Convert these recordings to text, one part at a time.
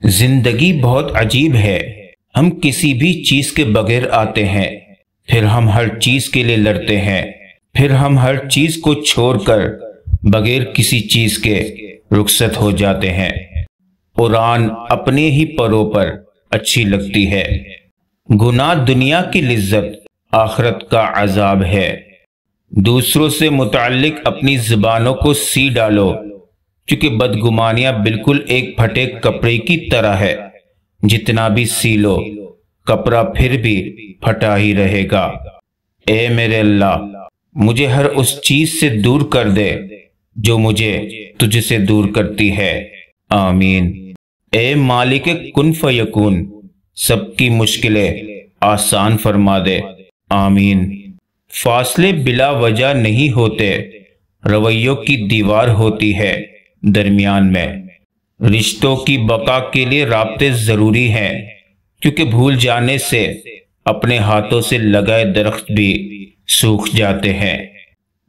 زندگی بہت عجیب ہے۔ ہم کسی بھی چیز کے بغیر آتے ہیں، پھر ہم ہر چیز کے لیے لڑتے ہیں، پھر ہم ہر چیز کو چھوڑ کر بغیر کسی چیز کے رخصت ہو جاتے ہیں۔ قرآن اپنے ہی پروں پر اچھی لگتی ہے۔ گناہ دنیا کی لذت، آخرت کا عذاب ہے۔ دوسروں سے متعلق اپنی زبانوں کو سی ڈالو، کیونکہ بدگمانیاں بالکل ایک پھٹے کپڑے کی طرح ہے۔ جتنا بھی سی لو، کپڑا پھر بھی پھٹا ہی رہے گا۔ اے میرے اللہ، مجھے ہر اس چیز سے دور کر دے جو مجھے تجھ سے دور کرتی ہے۔ آمین۔ اے مالک کن فیکون، سب کی مشکلیں آسان فرما دے۔ آمین۔ فاصلے بلا وجہ نہیں ہوتے، رویوں کی دیوار ہوتی ہے درمیان میں۔ رشتوں کی بقا کے لیے رابطے ضروری ہیں، کیونکہ بھول جانے سے اپنے ہاتھوں سے لگائے درخت بھی سوکھ جاتے ہیں۔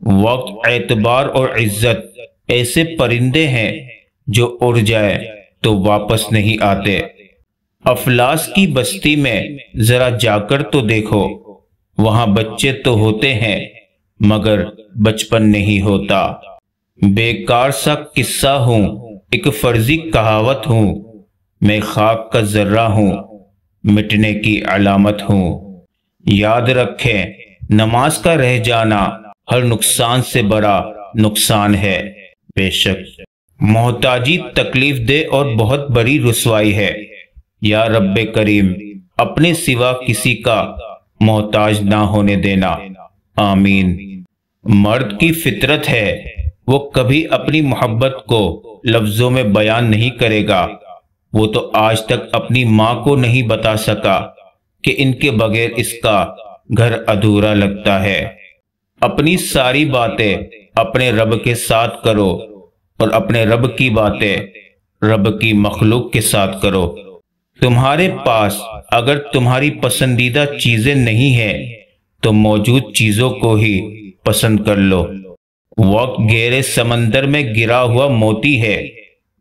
وقت، اعتبار اور عزت ایسے پرندے ہیں جو اڑ جائے تو واپس نہیں آتے۔ افلاس کی بستی میں ذرا جا کر تو دیکھو، وہاں بچے تو ہوتے ہیں مگر بچپن نہیں ہوتا۔ بیکار سا قصہ ہوں، ایک فرضی کہاوت ہوں، میں خاک کا ذرہ ہوں، مٹنے کی علامت ہوں۔ یاد رکھیں، نماز کا رہ جانا ہر نقصان سے بڑا نقصان ہے۔ بے شک محتاجی تکلیف دہ اور بہت بڑی رسوائی ہے۔ یا رب کریم، اپنے سوا کسی کا محتاج نہ ہونے دینا۔ آمین۔ مرد کی فطرت ہے، وہ کبھی اپنی محبت کو لفظوں میں بیان نہیں کرے گا۔ وہ تو آج تک اپنی ماں کو نہیں بتا سکا کہ ان کے بغیر اس کا گھر ادھورا لگتا ہے۔ اپنی ساری باتیں اپنے رب کے ساتھ کرو، اور اپنے رب کی باتیں رب کی مخلوق کے ساتھ کرو۔ تمہارے پاس اگر تمہاری پسندیدہ چیزیں نہیں ہیں تو موجود چیزوں کو ہی پسند کر لو۔ وقت گہرے سمندر میں گرا ہوا موتی ہے،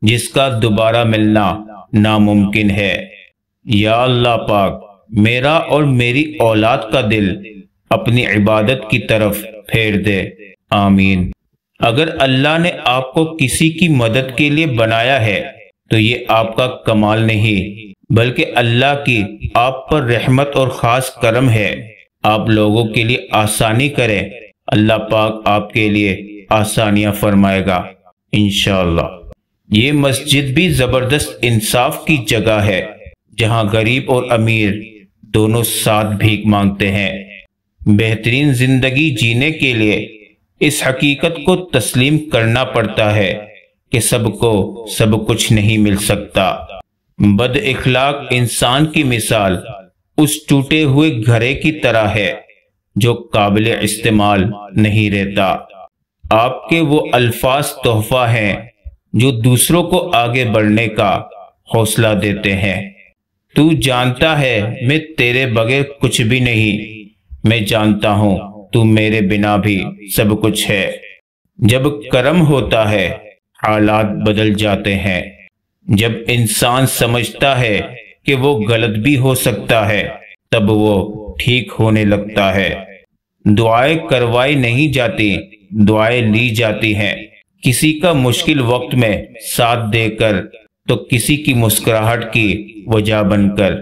جس کا دوبارہ ملنا ناممکن ہے۔ یا اللہ پاک، میرا اور میری اولاد کا دل اپنی عبادت کی طرف پھیر دے۔ آمین۔ اگر اللہ نے آپ کو کسی کی مدد کے لیے بنایا ہے تو یہ آپ کا کمال نہیں، بلکہ اللہ کی آپ پر رحمت اور خاص کرم ہے۔ آپ لوگوں کے لیے آسانی کریں، اللہ پاک آپ کے لیے آسانیاں فرمائے گا انشاءاللہ۔ یہ مسجد بھی زبردست انصاف کی جگہ ہے، جہاں غریب اور امیر دونوں ساتھ بھیک مانگتے ہیں۔ بہترین زندگی جینے کے لیے اس حقیقت کو تسلیم کرنا پڑتا ہے کہ سب کو سب کچھ نہیں مل سکتا۔ بد اخلاق انسان کی مثال اس ٹوٹے ہوئے گھڑے کی طرح ہے جو قابل استعمال نہیں رہتا۔ آپ کے وہ الفاظ تحفہ ہیں جو دوسروں کو آگے بڑھنے کا حوصلہ دیتے ہیں۔ تو جانتا ہے میں تیرے بغیر کچھ بھی نہیں، میں جانتا ہوں تو میرے بنا بھی سب کچھ ہے۔ جب کرم ہوتا ہے حالات بدل جاتے ہیں۔ جب انسان سمجھتا ہے کہ وہ غلط بھی ہو سکتا ہے، تب وہ ٹھیک ہونے لگتا ہے۔ دعائیں کروائی نہیں جاتی، دعائیں لی جاتی ہیں۔ کسی کا مشکل وقت میں ساتھ دے کر تو کسی کی مسکراہٹ کی وجہ بن کر۔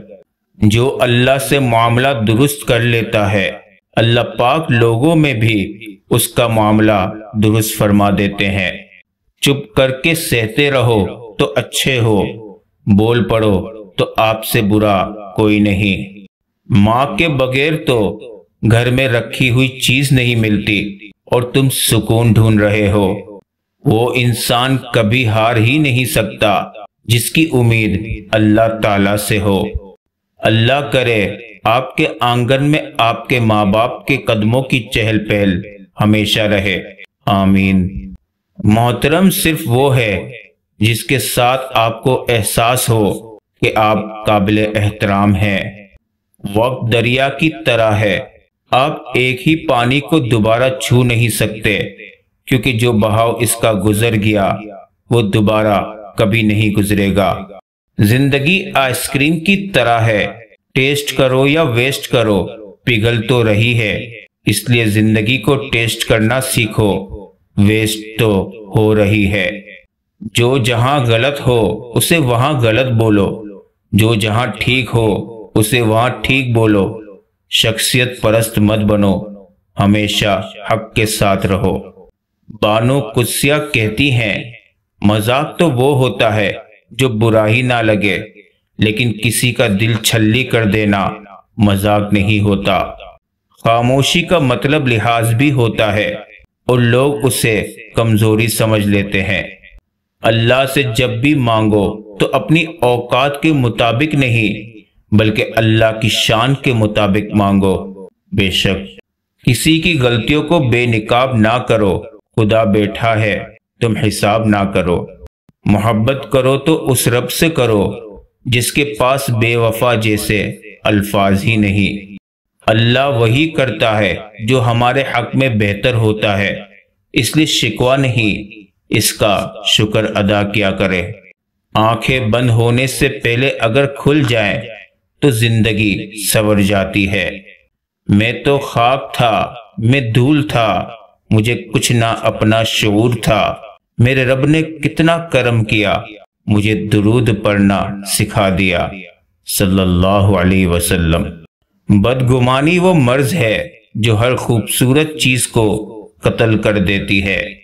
جو اللہ سے معاملہ درست کر لیتا ہے، اللہ پاک لوگوں میں بھی اس کا معاملہ درست فرما دیتے ہیں۔ چپ کر کے سہتے رہو تو اچھے ہو، بول پڑو تو آپ سے برا کوئی نہیں۔ ماں کے بغیر تو گھر میں رکھی ہوئی چیز نہیں ملتی اور تم سکون ڈھونڈ رہے ہو۔ وہ انسان کبھی ہار ہی نہیں سکتا جس کی امید اللہ تعالیٰ سے ہو۔ اللہ کرے آپ کے آنگن میں آپ کے ماں باپ کے قدموں کی چہل پہل ہمیشہ رہے۔ آمین۔ محترم صرف وہ ہے جس کے ساتھ آپ کو احساس ہو کہ آپ قابل احترام ہیں۔ وقت دریا کی طرح ہے، آپ ایک ہی پانی کو دوبارہ چھو نہیں سکتے، کیونکہ جو بہاؤ اس کا گزر گیا وہ دوبارہ کبھی نہیں گزرے گا۔ زندگی آئس کریم کی طرح ہے، ٹیسٹ کرو یا ویسٹ کرو پگھل تو رہی ہے، اس لیے زندگی کو ٹیسٹ کرنا سیکھو، ویسٹ تو ہو رہی ہے۔ جو جہاں غلط ہو اسے وہاں غلط بولو، جو جہاں ٹھیک ہو اسے وہاں ٹھیک بولو، شخصیت پرست مت بنو، ہمیشہ حق کے ساتھ رہو۔ بانو قدسیہ کہتی ہیں، مذاق تو وہ ہوتا ہے جو برا ہی نہ لگے، لیکن کسی کا دل چھلی کر دینا مذاق نہیں ہوتا۔ خاموشی کا مطلب لحاظ بھی ہوتا ہے اور لوگ اسے کمزوری سمجھ لیتے ہیں۔ اللہ سے جب بھی مانگو تو اپنی اوقات کے مطابق نہیں بلکہ اللہ کی شان کے مطابق مانگو۔ بے شک کسی کی غلطیوں کو بے نقاب نہ کرو، خدا بیٹھا ہے تم حساب نہ کرو۔ محبت کرو تو اس رب سے کرو جس کے پاس بے وفا جیسے الفاظ ہی نہیں۔ اللہ وہی کرتا ہے جو ہمارے حق میں بہتر ہوتا ہے، اس لیے شکوہ نہیں، اس کا شکر ادا کیا کرے۔ آنکھیں بند ہونے سے پہلے اگر کھل جائیں تو زندگی سنور جاتی ہے۔ میں تو خاک تھا، میں دھول تھا، مجھے کچھ نہ اپنا شعور تھا، میرے رب نے کتنا کرم کیا، مجھے درود پڑھنا سکھا دیا، صلی اللہ علیہ وسلم۔ بدگمانی وہ مرض ہے جو ہر خوبصورت چیز کو قتل کر دیتی ہے۔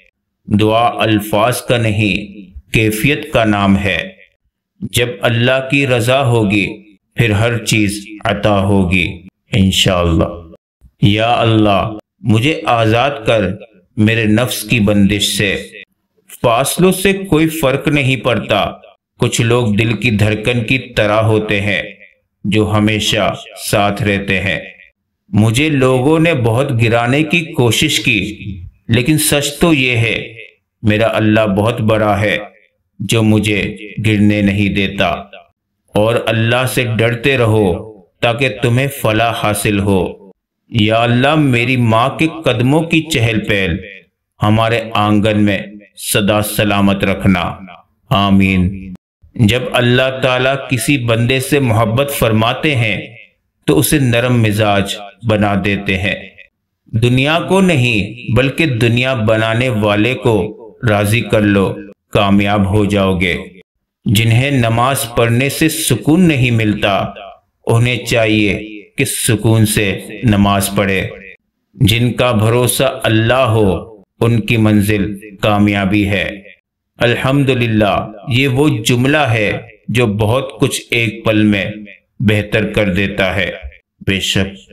دعا الفاظ کا نہیں کیفیت کا نام ہے۔ جب اللہ کی رضا ہوگی پھر ہر چیز عطا ہوگی انشاءاللہ۔ یا اللہ مجھے آزاد کر میرے نفس کی بندش سے۔ فاصلوں سے کوئی فرق نہیں پڑتا، کچھ لوگ دل کی دھڑکن کی طرح ہوتے ہیں جو ہمیشہ ساتھ رہتے ہیں۔ مجھے لوگوں نے بہت گرانے کی کوشش کی، لیکن سچ تو یہ ہے میرا اللہ بہت بڑا ہے جو مجھے گرنے نہیں دیتا۔ اور اللہ سے ڈرتے رہو تاکہ تمہیں فلاح حاصل ہو۔ یا اللہ میری ماں کے قدموں کی چہل پہل ہمارے آنگن میں سدا سلامت رکھنا، آمین۔ جب اللہ تعالیٰ کسی بندے سے محبت فرماتے ہیں تو اسے نرم مزاج بنا دیتے ہیں۔ دنیا کو نہیں بلکہ دنیا بنانے والے کو راضی کر لو، کامیاب ہو جاؤ گے۔ جنہیں نماز پڑھنے سے سکون نہیں ملتا انہیں چاہیے کہ سکون سے نماز پڑھے۔ جن کا بھروسہ اللہ ہو ان کی منزل کامیابی ہے۔ الحمدللہ یہ وہ جملہ ہے جو بہت کچھ ایک پل میں بہتر کر دیتا ہے۔ بے شک